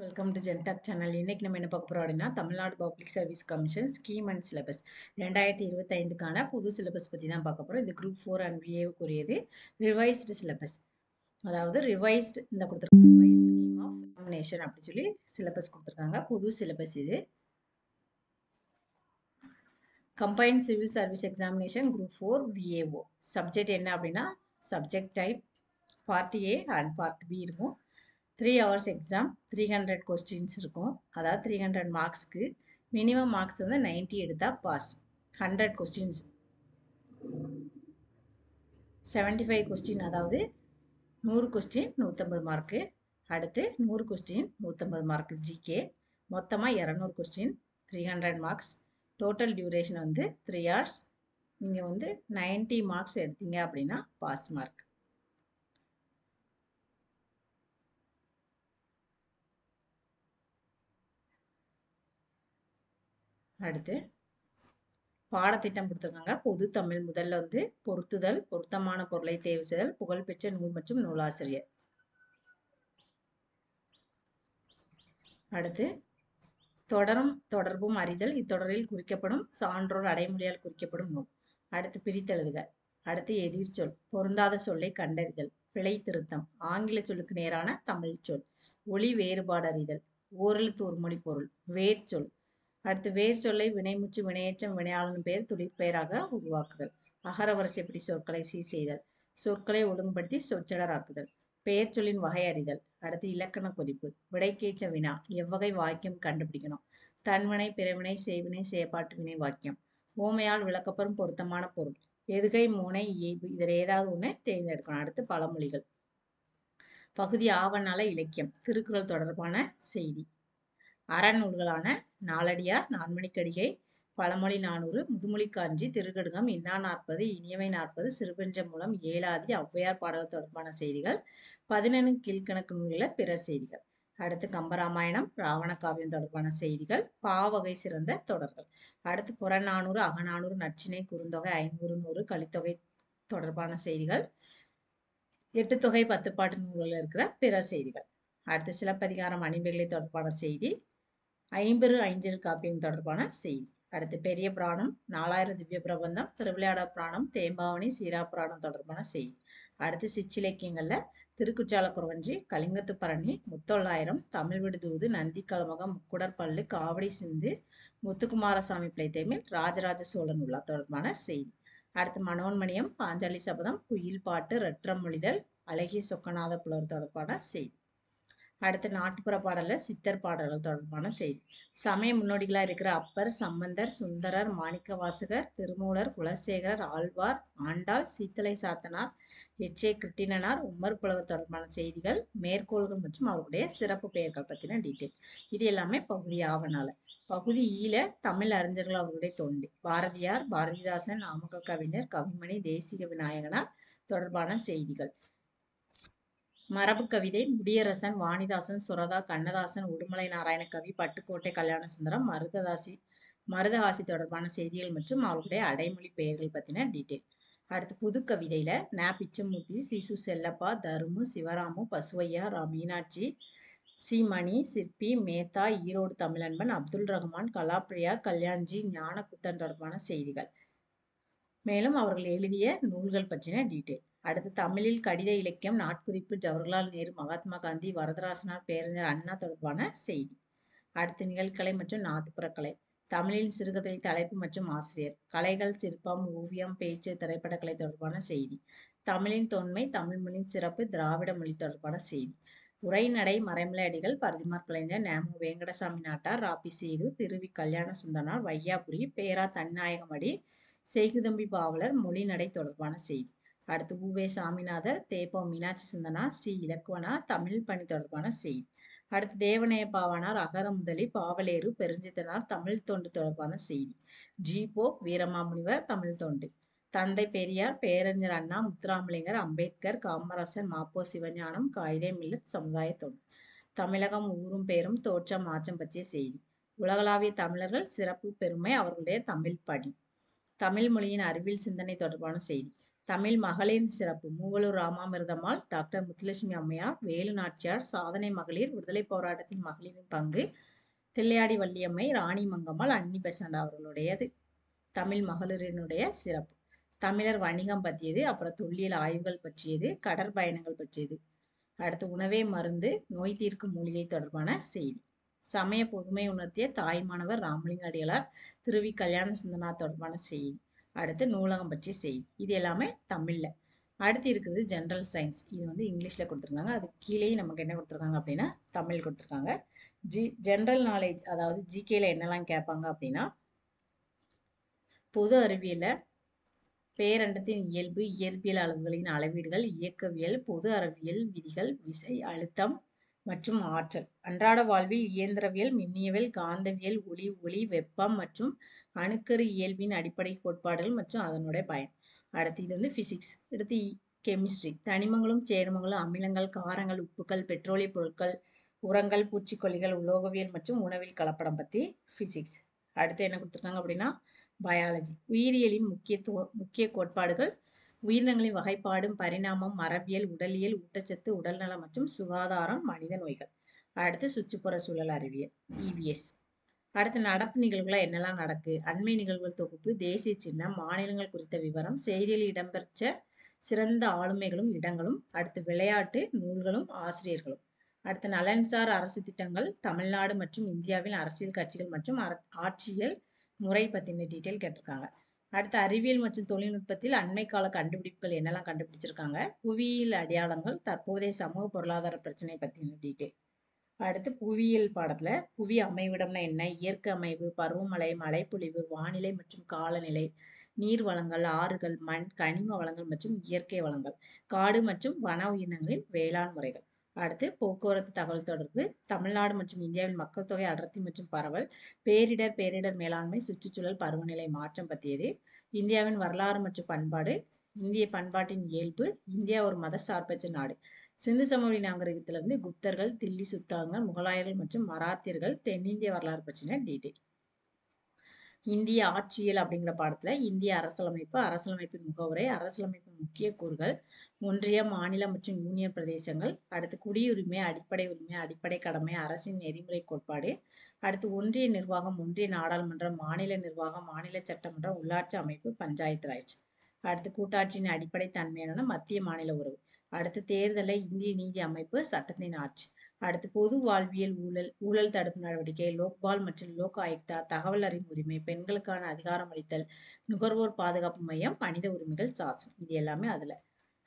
Welcome to ஜென்டாக் channel. இன்னைக்கு நம்ம என்ன பார்க்க போறோம் அப்படின்னா, Tamil Nadu public service commission scheme and syllabus 2025க்கான புது சிலபஸ் பற்றி தான் பார்க்க போகிறோம். இது குரூப் 4 அண்ட் விஏவுக்குரியது. ரிவைஸ்டு சிலபஸ், அதாவது ரிவைஸ்டு இந்த கொடுத்துருக்காங்க, ரிவைஸ் ஸ்கீம் ஆஃப் எக்ஸாமினேஷன் அப்படின்னு சொல்லி சிலபஸ் கொடுத்துருக்காங்க. புது சிலபஸ் இது. Combined civil service examination group 4 VAO. Subject என்ன அப்படின்னா, subject type part A and part B இருக்கும். 3 hours எக்ஸாம், 300 கொஸ்டின்ஸ் இருக்கும். அதாவது 300 மார்க்ஸ்க்கு மினிமம் மார்க்ஸ் வந்து 90 எடுத்தால் பாஸ். 100 கொஸ்டின்ஸ் 75 கொஸ்டின், அதாவது 100 கொஸ்டின் 150 மார்க்கு. அடுத்து 100 கொஸ்டின் 150 மார்க்கு ஜிகே. மொத்தமாக 200 கொஸ்டின் 300 மார்க்ஸ். டோட்டல் டியூரேஷன் வந்து 3 hours. நீங்கள் வந்து 90 மார்க்ஸ் எடுத்தீங்க அப்படின்னா பாஸ் மார்க். அடுத்து பாடத்திட்டம் கொடுத்துருக்காங்க. பொது தமிழ் முதல்ல வந்து பொருத்துதல், பொருத்தமான பொருளை தேர்வு செய்தல், புகழ்பெற்ற நூல் மற்றும் நூலாசிரியர். அடுத்து தொடர்பும் அறிதல், இத்தொடரில் குறிக்கப்படும் சான்றோர் அடைமொழியால் குறிக்கப்படும் நூல். அடுத்து பிரித்தெழுதுக. அடுத்து எதிர்ச்சொல், பொருந்தாத சொல்லை கண்டறிதல், பிழை திருத்தம், ஆங்கில சொல்லுக்கு நேரான தமிழ் சொல், ஒலி வேறுபாடு அறிதல், ஓரெழுத்து ஒரு மொழி பொருள், வேர்ச்சொல். அடுத்து வேர் சொல்லை வினைமுற்று வினையேற்றம் வினையாளன் பெயர் தொழிற்பெயராக உருவாக்குதல், அகர வரிசைப்படி சொற்களை சீர் செய்தல், சொற்களை ஒழுங்குபடுத்தி சொற்றொடராக்குதல், பெயர் சொல்லின் வகை அறிதல். அடுத்து இலக்கண குறிப்பு, விடைக்கேற்ற வினா, எவ்வகை வாக்கியம் கண்டுபிடிக்கணும், தன்வினை பிறவினை செய்வினை செயற்பாட்டு வினை வாக்கியம், ஓமையால் விளக்கப்பெறும் பொருத்தமான பொருள், எதுகை மோனை இயைபு, இதில் ஏதாவது ஒன்று தேர்ந்தெடுக்கணும். அடுத்து பழமொழிகள். பகுதி ஆவணால இலக்கியம், திருக்குறள் தொடர்பான செய்தி. அறநூல்களான நாலடியார், நான்மணிக்கடிகை, பழமொழி 400, முதுமொழி காஞ்சி, திருக்கடுகம், இன்னா 40, இனியவை 40, சிறுபெஞ்ச மூலம், ஏலாதி, ஔவையார் பாடல்கள் தொடர்பான செய்திகள், 11 கீழ்கணக்கு நூல்களில் பிற செய்திகள். அடுத்து கம்பராமாயணம், ராவண காவியம் தொடர்பான செய்திகள், பாவகை சிறந்த தொடர்கள். அடுத்து புறநானூறு, அகநானூறு, நற்றிணை, குறுந்தொகை, ஐங்குறு நூறு, கலித்தொகை தொடர்பான செய்திகள், 8 தொகை 10 பாட்டு நூல்களில் இருக்கிற பிற செய்திகள். அடுத்து சிலப்பதிகாரம், அணிமேகலை தொடர்பான செய்தி, 50 ஐஞ்சிறு காப்பியம் தொடர்பான செய்தி. அடுத்து பெரிய புராணம், 4000 திவ்ய பிரபந்தம், திருவிளையாட புராணம், தேம்பாவணி, சீரா புராணம் தொடர்பான செய்தி. அடுத்து சிற்றிலக்கியங்கள்ல திருக்குற்றால குறவஞ்சி, கலிங்கத்து பரணி, முத்தொள்ளாயிரம், தமிழ் விடுதூது, நந்தி கலமகம், முக்குடற்பள்ளு, காவடி சிந்து, முத்துக்குமாரசாமி பிள்ளைத்தேமில், ராஜராஜ சோழன் உள்ளா தொடர்பான செய்தி. அடுத்து மனோன்மணியம், பாஞ்சாலி சபதம், குயில் பாட்டு, ரெற்றம் மொழிதல், அழகிய சொக்கநாத புலவர் தொடர்பான செய்தி. அடுத்து நாட்டுப்புற பாடல்ல சித்தர் பாடல்கள் தொடர்பான செய்தி. சமய முன்னோடிகளாக இருக்கிற அப்பர், சம்பந்தர், சுந்தரர், மாணிக்க வாசகர், திருமூலர், குலசேகரர், ஆழ்வார், ஆண்டாள், சீத்தலை சாத்தனார், எச்சே கிருட்டிணனார், உம்மர் புலவர் தொடர்பான செய்திகள், மேற்கோள்கள் மற்றும் அவருடைய சிறப்பு பெயர்கள் பற்றின டீட்டெயில். இது எல்லாமே பகுதி ஆவணால. பகுதி ஈல தமிழ் அறிஞர்கள் அவர்களுடைய தொண்டு, பாரதியார், பாரதிதாசன், நாமக்கல் கவிஞர், கவிமணி, தேசிக விநாயகனார் தொடர்பான செய்திகள். மரபு கவிதை, முடியரசன், வாணிதாசன், சுரதா, கண்ணதாசன், உடுமலை நாராயண கவி, பட்டுக்கோட்டை கல்யாணசுந்தரம், மருதகாசி தொடர்பான செய்திகள் மற்றும் அவர்களுடைய அடைமொழி பெயர்கள் பற்றின டீட்டெயில். அடுத்து புது கவிதையில ந பிச்சமூர்த்தி, சிசு செல்லப்பா, தருமு, சிவராமு, பசுவையா, மீனாட்சி, சி மணி, சிற்பி, மேத்தா, ஈரோடு தமிழன்பன், அப்துல் ரஹ்மான், கலாப்ரியா, கல்யாண்ஜி, ஞானகுத்தன் தொடர்பான செய்திகள். மேலும் அவர்கள் எழுதிய நூல்கள் பற்றின டீட்டெயில். அடுத்து தமிழில் கடித இலக்கியம், நாட்குறிப்பு, ஜவஹர்லால் நேரு, மகாத்மா காந்தி, வரதராசனார், பேரறிஞர் அண்ணா தொடர்பான செய்தி. அடுத்து நிகழ்கலை மற்றும் நாட்டுப்புறக்கலை, தமிழின் சிறுகதை தலைப்பு மற்றும் ஆசிரியர், கலைகள், சிற்பம், ஓவியம், பேச்சு, திரைப்படக்கலை தொடர்பான செய்தி, தமிழின் தொன்மை, தமிழ் மொழியின் சிறப்பு, திராவிட மொழி தொடர்பான செய்தி, உரைநடை, மறைமலை அடிகள், பரதிமார் கலைஞர், நேமு வேங்கடசாமி நாட்டார், ராபி சேது, திருவி கல்யாண சுந்தரனார், வையாபுரி, பேரா தன்னாயகமடி, செய்குதம்பி பாவலர், மொழிநடை தொடர்பான செய்தி. அடுத்து உவே சாமிநாதர், தேப்போ மீனாட்சி சுந்தரனார், சி இலக்குவனார், தமிழ் பணி தொடர்பான செய்தி. அடுத்து தேவநேய பாவானார், அகர முதலி, பாவலேறு, பெருஞ்சித்தனார், தமிழ் தொண்டு தொடர்பான செய்தி. ஜி.போ. வீரமாமுனிவர், தமிழ் தொண்டு. தந்தை பெரியார், பேரறிஞர் அண்ணா, முத்துராமலிங்கர், அம்பேத்கர், காமராசர், மாப்போ சிவஞானம், காயிதே மில்லத், சமுதாய தொண்டு. தமிழகம் ஊரும் பேரும் தோற்றம் மாற்றம் பற்றிய செய்தி. உலகளாவிய தமிழர்கள் சிறப்பு பெருமை, அவர்களுடைய தமிழ் பணி. தமிழ் மொழியின் அறிவியல் சிந்தனை தொடர்பான செய்தி. தமிழ் மகளிரின் சிறப்பு மூவலூர் ராமாமிர்தம்மாள், டாக்டர் முத்துலட்சுமி அம்மையார், வேலு நாச்சியார், சாதனை மகளிர், விடுதலை போராட்டத்தில் மகளிரின் பங்கு, தில்லையாடி வள்ளியம்மை, ராணி மங்கம்மாள், அன்னி பெசன்ட் அவர்களுடையது. தமிழ் மகளிரினுடைய சிறப்பு தமிழர் வணிகம் பற்றியது, அப்புறம் தொல்லியல் ஆய்வுகள் பற்றியது, கடற்பயணங்கள் பற்றியது. அடுத்து உணவே மருந்து, நோய் தீர்க்கும் மூலிகை தொடர்பான செய்தி. சமய பொதுமை உணர்த்திய தாய்மானவர் ராமலிங்க அடிகளார், திருவி கல்யாண சுந்தரனார் தொடர்பான செய்தி. அடுத்து நூலகம் பற்றிய செய்தி. இது எல்லாமே தமிழ்ல. அடுத்து இருக்கிறது ஜென்ரல் சயின்ஸ். இது வந்து இங்கிலீஷ்ல கொடுத்துருக்காங்க. அது கீழே நமக்கு என்ன கொடுத்துருக்காங்க அப்படின்னா தமிழ் கொடுத்துருக்காங்க. ஜென்ரல் நாலேஜ், அதாவது ஜிகேல என்னெல்லாம் கேட்பாங்க அப்படின்னா, பொது அறிவியல பேரண்டத்தின் இயல்பு, இயற்பியல் அளவுகளின் அளவீடுகள், இயக்கவியல், பொது அறிவியல் விதிகள், விசை, அழுத்தம் மற்றும் ஆற்றல், அன்றாட வாழ்வில் இயந்திரவியல், மின்னியல், காந்தவியல், ஒளி, வெப்பம் மற்றும் அணுக்கரு இயல்பின் அடிப்படை கோட்பாடுகள் மற்றும் அதனுடைய பயன். அடுத்து இது வந்து பிசிக்ஸ். அடுத்து கெமிஸ்ட்ரி, தனிமங்களும் சேர்மங்களும், அமிலங்கள், காரங்கள், உப்புக்கள், பெட்ரோலிய பொருட்கள், உரங்கள், பூச்சிக்கொல்லிகள், உலோகவியல் மற்றும் உணவில் கலப்படம் பற்றி பிசிக்ஸ். அடுத்து என்ன கொடுத்துருக்காங்க அப்படின்னா பயாலஜி, உயிரியலின் முக்கிய கோட்பாடுகள், உயிரினங்களின் வகைப்பாடும், பரிணாமம், மரபியல், உடலியல், ஊட்டச்சத்து, உடல்நலம் மற்றும் சுகாதாரம், மனித நோய்கள். அடுத்து சுற்றுப்புற சூழல் அறிவியல், இவிஎஸ். அடுத்து நடப்பு நிகழ்வுகள் என்னெல்லாம் நடக்கு, அண்மை நிகழ்வுகள் தொகுப்பு, தேசிய சின்னம், மாநிலங்கள் குறித்த விவரம், செய்தியில் இடம்பெற்ற சிறந்த ஆளுமைகளும் இடங்களும். அடுத்து விளையாட்டு, நூல்களும் ஆசிரியர்களும். அடுத்து நலன்சார் அரசு திட்டங்கள், தமிழ்நாடு மற்றும் இந்தியாவில் அரசியல் கட்சிகள் மற்றும் ஆட்சியல் முறை பற்றின டீட்டெயில் கேட்டிருக்காங்க. அடுத்து அறிவியல் மற்றும் தொழில்நுட்பத்தில் அண்மை கால கண்டுபிடிப்புகள் என்னெல்லாம் கண்டுபிடிச்சிருக்காங்க, புவியியல் அடையாளங்கள், தற்போதைய சமூக பொருளாதார பிரச்சனை பற்றின டீட்டெயில். அடுத்து புவியியல் பாடத்துல புவி அமைவிடம்னா என்ன, இயற்கை அமைவு, பருவமழை, மழைப்பொழிவு, வானிலை மற்றும் காலநிலை, நீர் வளங்கள், ஆறுகள், மண், கனிம வளங்கள் மற்றும் இயற்கை வளங்கள், காடு மற்றும் வன உயிரினங்களின் வேளாண் முறைகள். அடுத்து போக்குவரத்து தகவல் தொடர்பு, தமிழ்நாடு மற்றும் இந்தியாவில் மக்கள் தொகை அடர்த்தி மற்றும் பரவல், பேரிடர் மேலாண்மை, சுற்றுச்சூழல், பருவநிலை மாற்றம் பற்றியது, இந்தியாவின் வரலாறு மற்றும் பண்பாடு, இந்திய பண்பாட்டின் இயல்பு, இந்தியா ஒரு மத சார்பற்ற நாடு, சிந்து சமவெளி நாகரிகத்திலிருந்து குப்தர்கள், தில்லி சுல்தான்கள், முகலாயர்கள் மற்றும் மராத்தியர்கள், தென்னிந்திய வரலாறு பற்றின டீட்டெயில். இந்திய ஆட்சியல் அப்படிங்கிற பாடத்துல இந்திய அரசியலமைப்பு, அரசியலமைப்பின் முகவுரை, அரசியலமைப்பின் முக்கிய கூறுகள், ஒன்றிய, மாநில மற்றும் யூனியன் பிரதேசங்கள். அடுத்து குடியுரிமை, அடிப்படை உரிமை, அடிப்படை கடமை, அரசின் நெறிமுறை கோட்பாடு. அடுத்து ஒன்றிய நிர்வாகம், ஒன்றிய நாடாளுமன்றம், மாநில நிர்வாகம், மாநில சட்டமன்றம், உள்ளாட்சி அமைப்பு, பஞ்சாயத்து ராஜ். அடுத்து கூட்டாட்சியின் அடிப்படை தன்மையான மத்திய மாநில உறவு. அடுத்து தேர்தலை, இந்திய நீதி அமைப்பு, சட்டத்தின் ஆட்சி. அடுத்து பொது வாழ்வியல், ஊழல் தடுப்பு நடவடிக்கை, லோக்பால் மற்றும் லோக் ஆயுக்தா, தகவல் அறியும் உரிமை, பெண்களுக்கான அதிகாரம் அளித்தல், நுகர்வோர் பாதுகாப்பு மையம், மனித உரிமைகள் சாசனம். இது எல்லாமே அதுல.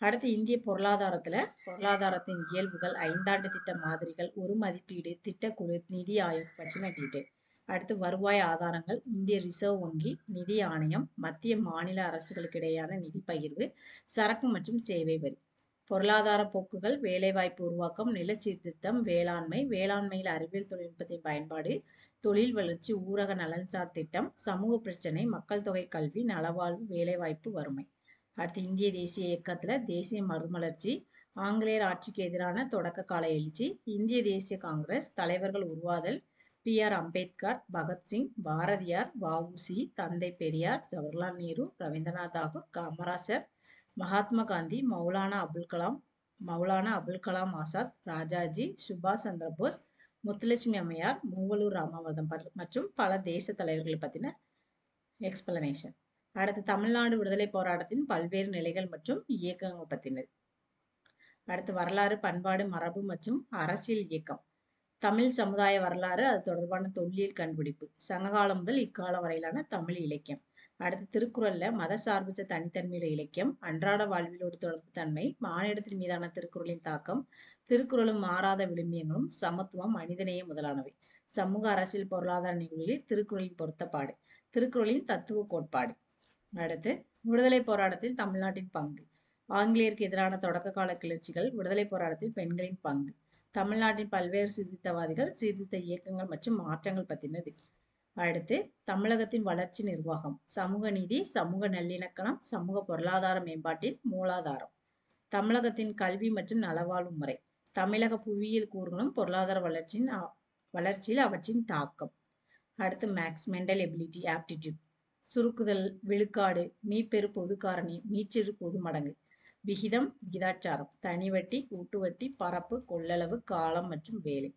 அடுத்து இந்திய பொருளாதாரத்தின் இயல்புகள், ஐந்தாண்டு திட்ட மாதிரிகள், ஒரு மதிப்பீடு, திட்டக்குழு, நிதி ஆயோக் பற்றின டீட்டெயில். அடுத்து வருவாய் ஆதாரங்கள், இந்திய ரிசர்வ் வங்கி, நிதி ஆணையம், மத்திய மாநில அரசுகளுக்கு இடையேயான நிதி பகிர்வு, சரக்கு மற்றும் சேவை வரி. பொருளாதார போக்குகள், வேலைவாய்ப்பு உருவாக்கம், நிலச்சீர்திருத்தம், வேளாண்மை, வேளாண்மையில் அறிவியல் தொழில்நுட்பத்தின் பயன்பாடு, தொழில் வளர்ச்சி, ஊரக நலன்சார் திட்டம், சமூக பிரச்சனை, மக்கள் தொகை, கல்வி, நலவாழ்வு, வேலைவாய்ப்பு, வறுமை. அடுத்து இந்திய தேசிய இயக்கத்துல தேசிய மறுமலர்ச்சி, ஆங்கிலேயர் ஆட்சிக்கு எதிரான தொடக்க கால எழுச்சி, இந்திய தேசிய காங்கிரஸ், தலைவர்கள் உருவாதல், பி.ஆர். அம்பேத்கர், பகத்சிங், பாரதியார், வ.உ.சி., தந்தை பெரியார், ஜவஹர்லால் நேரு, ரவீந்திரநாத் தாகூர், காமராசர், மகாத்மா காந்தி, மௌலானா அபுல் கலாம் ஆசாத், ராஜாஜி, சுபாஷ் சந்திர போஸ், முத்துலட்சுமி அம்மையார், மூவலூர் ராமாமிர்தம் மற்றும் பல தேச தலைவர்களை பற்றின எக்ஸ்பிளனேஷன். அடுத்து தமிழ்நாடு விடுதலை போராட்டத்தின் பல்வேறு நிலைகள் மற்றும் இயக்கங்கள் பற்றினது. அடுத்து வரலாறு, பண்பாடு, மரபு மற்றும் அரசியல் இயக்கம், தமிழ் சமுதாய வரலாறு, அது தொடர்பான தொல்லியல் கண்டுபிடிப்பு, சங்ககாலம் முதல் இக்காலம் வரையிலான தமிழ் இலக்கியம். அடுத்து திருக்குறள்ல மத சார்பற்ற தனித்தன்மையுள்ள இலக்கியம், அன்றாட வாழ்விலோடு தொடர்பு தன்மை, மானிடத்தின் மீதான திருக்குறளின் தாக்கம், திருக்குறளும் மாறாத விழுமியங்களும், சமத்துவம், மனிதநேயம் முதலானவை. சமூக அரசியல் பொருளாதார நிகழ்வுகளில் திருக்குறளின் பொருத்தப்பாடு, திருக்குறளின் தத்துவ கோட்பாடு. அடுத்து விடுதலை போராட்டத்தில் தமிழ்நாட்டின் பங்கு, ஆங்கிலேயருக்கு எதிரான தொடக்க கால கிளர்ச்சிகள், விடுதலை போராட்டத்தில் பெண்களின் பங்கு, தமிழ்நாட்டின் பல்வேறு சீர்திருத்தவாதிகள், சீர்திருத்த இயக்கங்கள் மற்றும் மாற்றங்கள் பற்றினது. அடுத்து தமிழகத்தின் வளர்ச்சி நிர்வாகம், சமூக நீதி, சமூக நல்லிணக்கம், சமூக பொருளாதார மேம்பாட்டின் மூலாதாரம், தமிழகத்தின் கல்வி மற்றும் நலவாழ்வு முறை, தமிழக புவியியல் கூறுகளும் பொருளாதார வளர்ச்சியில் அவற்றின் தாக்கம். அடுத்து மேக்ஸ், மெண்டல் எபிலிட்டி, ஆப்டிடியூட், சுருக்குதல், விழுக்காடு, மீப்பெரு பொது காரணி, மீச்சிறு பொது மடங்கு, விகிதம், விகிதாச்சாரம், தனிவட்டி, கூட்டுவட்டி, பரப்பு, கொள்ளளவு, காலம் மற்றும் வேலை.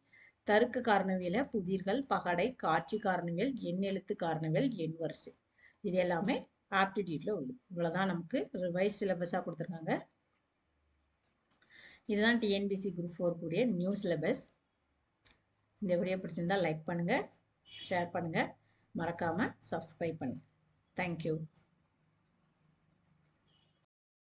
தருக்க காரணவியல புதிர்கள், பகடை, காட்சி காரணவியல், எண்ணெழுத்து காரணவியல், எண் வரிசை. இது எல்லாமே ஆப்டிடியூட்ல உள்ளது. இவ்வளவுதான் நமக்கு ரிவைஸ் சிலபஸா கொடுத்துருக்காங்க. இதுதான் டிஎன்பிசி குரூப் 4 கூடிய நியூ சிலபஸ். இந்த வீடியோ பிடிச்சிருந்தா லைக் பண்ணுங்க, ஷேர் பண்ணுங்க, மறக்காம சப்ஸ்கிரைப் பண்ணுங்க. தேங்க்யூ.